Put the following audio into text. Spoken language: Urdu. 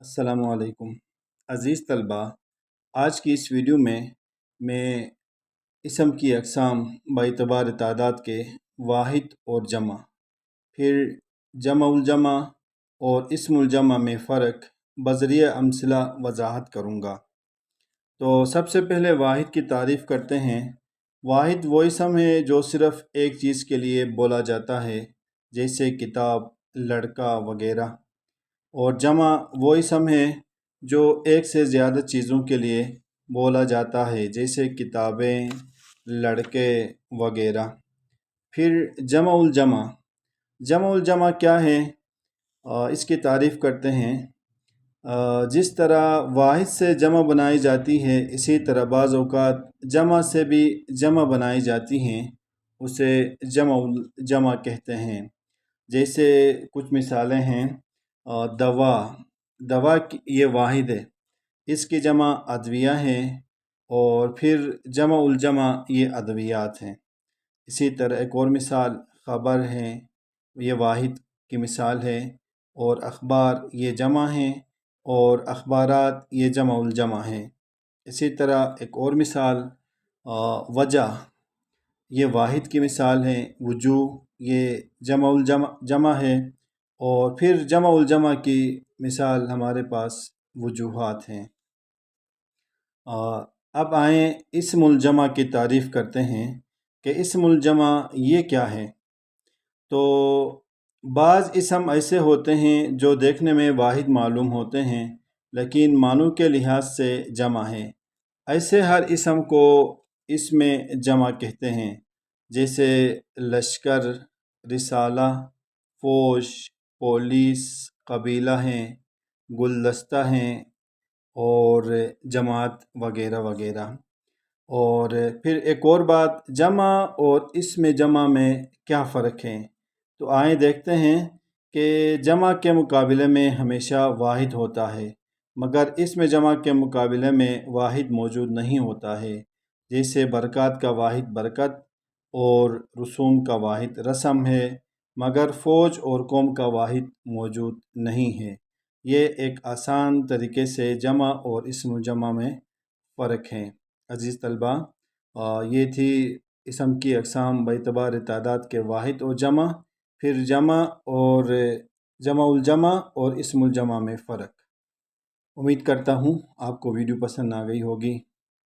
السلام علیکم عزیز طلبہ، آج کی اس ویڈیو میں اسم کی اقسام باعتبار تعداد کے واحد اور جمع، پھر جمع الجمع اور اسم الجمع میں فرق بذریعہ امثلہ وضاحت کروں گا۔ تو سب سے پہلے واحد کی تعریف کرتے ہیں۔ واحد وہ اسم ہے جو صرف ایک چیز کے لیے بولا جاتا ہے، جیسے کتاب، لڑکا وغیرہ، اور جمع وہ اسم ہے جو ایک سے زیادہ چیزوں کے لیے بولا جاتا ہے، جیسے کتابیں، لڑکے وغیرہ۔ پھر جمع الجمع۔ جمع الجمع کیا ہے؟ اس کی تعریف کرتے ہیں۔ جس طرح واحد سے جمع بنائی جاتی ہے، اسی طرح بعض اوقات جمع سے بھی جمع بنائی جاتی ہیں، اسے جمع الجمع کہتے ہیں۔ جیسے کچھ مثالیں ہیں، دوا یہ واحد ہے، اس کی جمع ادویہ ہے، اور پھر جمع الجمع یہ ادویات ہیں۔ اسی طرح ایک اور مثال خبر ہے، یہ واحد کی مثال ہے، اور اخبار یہ جمع ہیں، اور اخبارات یہ جمع الجمع ہیں۔ اسی طرح ایک اور مثال وجہ، یہ واحد کی مثال ہے، وجوہ یہ جمع الجمع ہے، اور پھر جمع الجمع کی مثال ہمارے پاس وجوہات ہیں۔ اب آئیں اسم الجمع کی تعریف کرتے ہیں کہ اسم الجمع یہ کیا ہے۔ تو بعض اسم ایسے ہوتے ہیں جو دیکھنے میں واحد معلوم ہوتے ہیں، لیکن معنوں کے لحاظ سے جمع ہیں۔ ایسے ہر اسم کو اسم جمع کہتے ہیں، جیسے لشکر، رسالہ، فوج، پولیس، قبیلہ ہیں، گلدستہ ہیں، اور جماعت وغیرہ وغیرہ۔ اور پھر ایک اور بات، جمع اور اسم جمع میں کیا فرق ہے؟ تو آئیں دیکھتے ہیں کہ جمع کے مقابلے میں ہمیشہ واحد ہوتا ہے، مگر اسم جمع کے مقابلے میں واحد موجود نہیں ہوتا ہے۔ جیسے برکات کا واحد برکت اور رسوم کا واحد رسم ہے، مگر فوج اور قوم کا واحد موجود نہیں ہے۔ یہ ایک آسان طریقے سے جمع اور اسم الجمع میں فرق ہے۔ عزیز طلبہ، یہ تھی اسم کی اقسام باعتبار تعداد کے واحد اور جمع، پھر جمع الجمع اور اسم الجمع میں فرق۔ امید کرتا ہوں آپ کو ویڈیو پسند آ گئی ہوگی۔